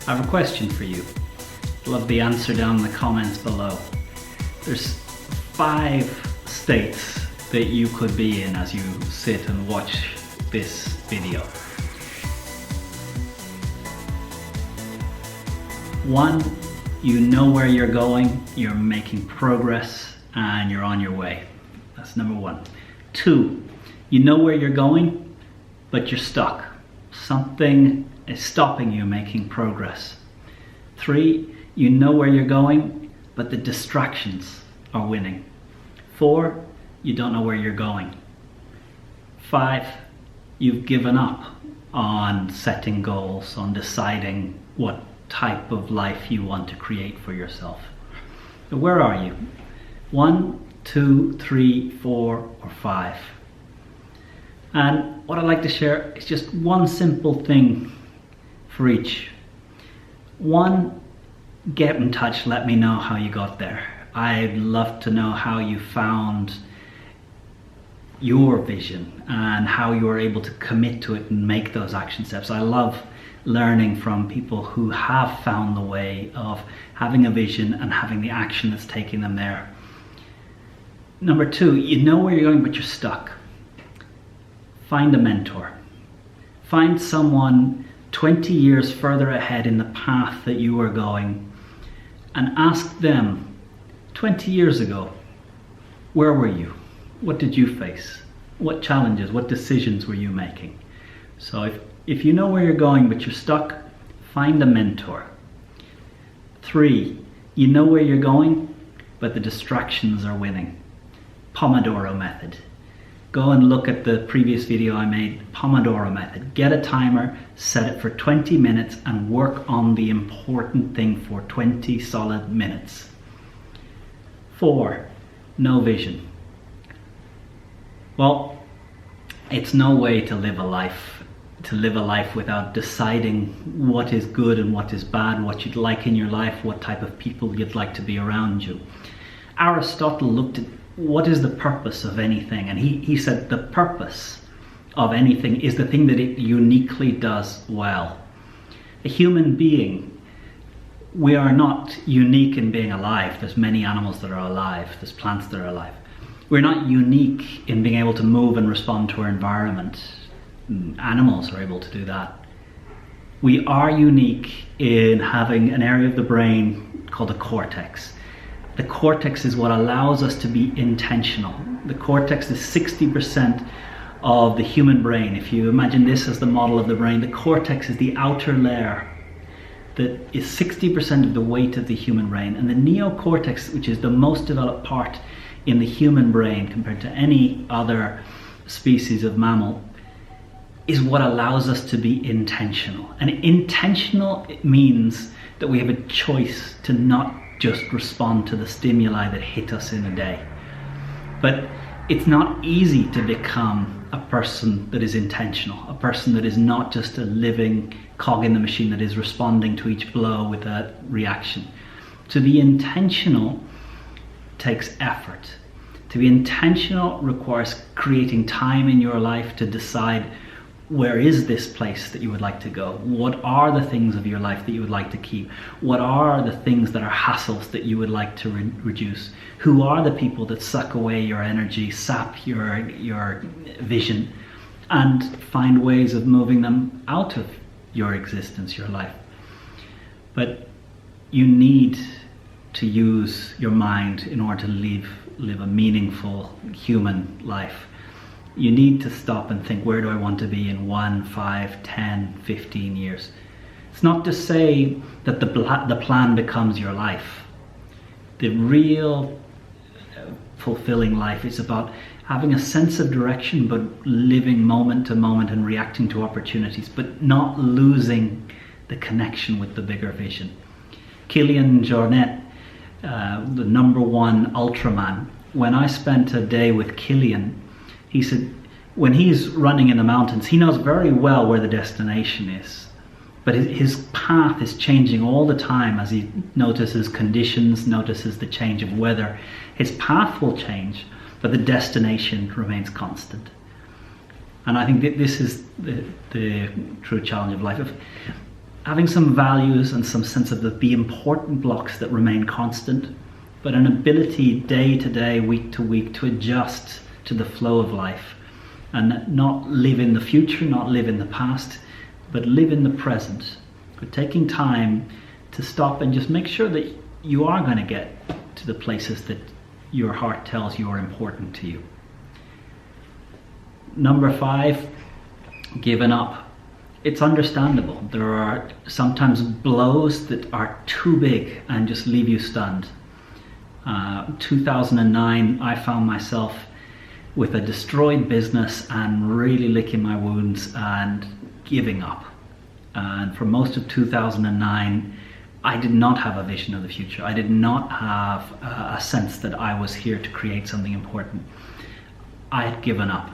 I have a question for you. Love the answer down in the comments below. There's 5 states that you could be in as you sit and watch this video. 1, you know where you're going, you're making progress, and you're on your way. That's number 1. 2, you know where you're going, but you're stuck. Something is stopping you making progress. 3, you know where you're going, but the distractions are winning. 4, you don't know where you're going. 5, you've given up on setting goals, on deciding what type of life you want to create for yourself. So where are you? 1, 2, 3, 4, or 5? And what I'd like to share is just one simple thing for each. 1, get in touch, let me know how you got there. I'd love to know how you found your vision and how you were able to commit to it and make those action steps. I love learning from people who have found the way of having a vision and having the action that's taking them there. Number 2, you know where you're going, but you're stuck. Find a mentor. Find someone 20 years further ahead in the path that you are going and ask them, 20 years ago, where were you? What did you face? What challenges, what decisions were you making? So if you know where you're going but you're stuck, find a mentor. 3, you know where you're going, but the distractions are winning. Pomodoro method. Go and look at the previous video I made, Pomodoro method. Get a timer, set it for 20 minutes and work on the important thing for 20 solid minutes. 4, no vision. Well, it's no way to live a life without deciding what is good and what is bad, what you'd like in your life, what type of people you'd like to be around you. Aristotle looked at what is the purpose of anything, and he said the purpose of anything is the thing that it uniquely does well. A human being, we are not unique in being alive. There's many animals that are alive, there's plants that are alive. We're not unique in being able to move and respond to our environment. Animals are able to do that. We are unique in having an area of the brain called the cortex. The cortex is what allows us to be intentional. The cortex is 60% of the human brain. If you imagine this as the model of the brain, the cortex is the outer layer that is 60% of the weight of the human brain. And the neocortex, which is the most developed part in the human brain compared to any other species of mammal, is what allows us to be intentional. And intentional means that we have a choice to not just respond to the stimuli that hit us in a day. But it's not easy to become a person that is intentional, a person that is not just a living cog in the machine that is responding to each blow with a reaction. To be intentional takes effort. To be intentional requires creating time in your life to decide, where is this place that you would like to go? What are the things of your life that you would like to keep? What are the things that are hassles that you would like to reduce? Who are the people that suck away your energy, sap your vision, and find ways of moving them out of your existence, your life? But you need to use your mind in order to live a meaningful human life. You need to stop and think, where do I want to be in 1, 5, 10, 15 years? It's not to say that the plan becomes your life. The real fulfilling life is about having a sense of direction, but living moment to moment and reacting to opportunities, but not losing the connection with the bigger vision. Kilian Jornet, the #1 Ultraman, when I spent a day with Kilian, he said when he's running in the mountains, he knows very well where the destination is, but his path is changing all the time as he notices conditions, notices the change of weather. His path will change, but the destination remains constant. And I think that this is the true challenge of life. having some values and some sense of the important blocks that remain constant, but an ability day to day, week to week to adjust to the flow of life and not live in the future, not live in the past, but live in the present. But taking time to stop and just make sure that you are going to get to the places that your heart tells you are important to you. Number 5, giving up. It's understandable. There are sometimes blows that are too big and just leave you stunned. 2009, I found myself with a destroyed business and really licking my wounds and giving up. And for most of 2009, I did not have a vision of the future. I did not have a sense that I was here to create something important. I had given up.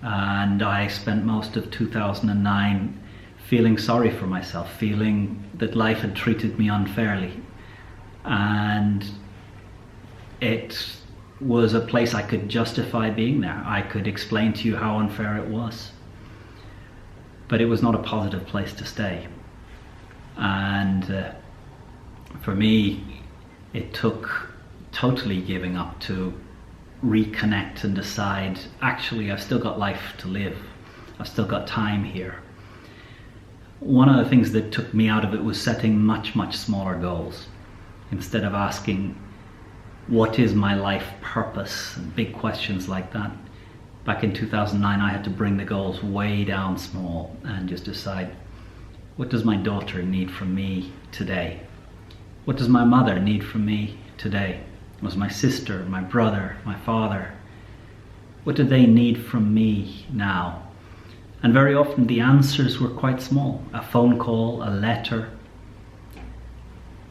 And I spent most of 2009 feeling sorry for myself, feeling that life had treated me unfairly. And it was a place I could justify being there. I could explain to you how unfair it was. But it was not a positive place to stay. And for me, it took totally giving up to reconnect and decide, actually, I've still got life to live. I've still got time here. One of the things that took me out of it was setting much, much smaller goals. Instead of asking, what is my life purpose? And big questions like that. Back in 2009, I had to bring the goals way down small and just decide, what does my daughter need from me today? What does my mother need from me today? Was my sister, my brother, my father? What do they need from me now? And very often the answers were quite small. A phone call, a letter.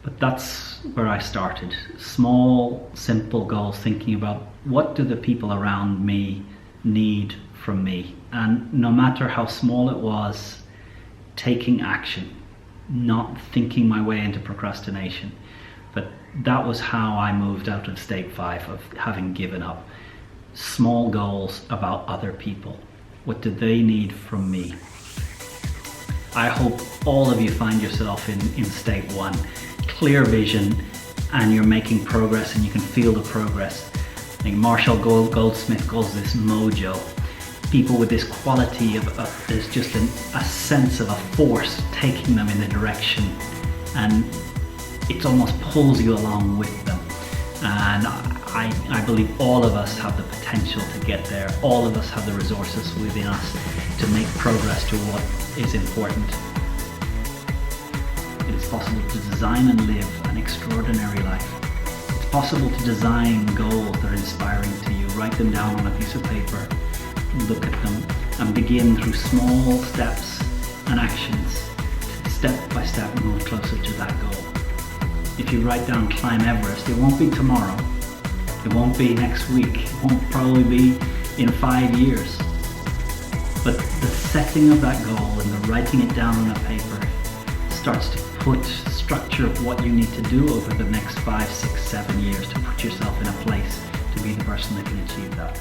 But that's where I started. Small, simple goals, thinking about what do the people around me need from me? And no matter how small it was, taking action, not thinking my way into procrastination. But that was how I moved out of state 5 of having given up. Small goals about other people. What do they need from me? I hope all of you find yourself in state 1. Clear vision, and you're making progress and you can feel the progress. I think Marshall Goldsmith calls this mojo. People with this quality of there's just a sense of a force taking them in the direction, and it almost pulls you along with them. And I believe all of us have the potential to get there. All of us have the resources within us to make progress to what is important. It is possible to design and live an extraordinary life. It's possible to design goals that are inspiring to you. Write them down on a piece of paper, look at them, and begin through small steps and actions to step by step move closer to that goal. If you write down climb Everest, it won't be tomorrow, it won't be next week, it won't probably be in 5 years. But the setting of that goal and the writing it down on a paper starts to put structure of what you need to do over the next 5, 6, 7 years to put yourself in a place to be the person that can achieve that.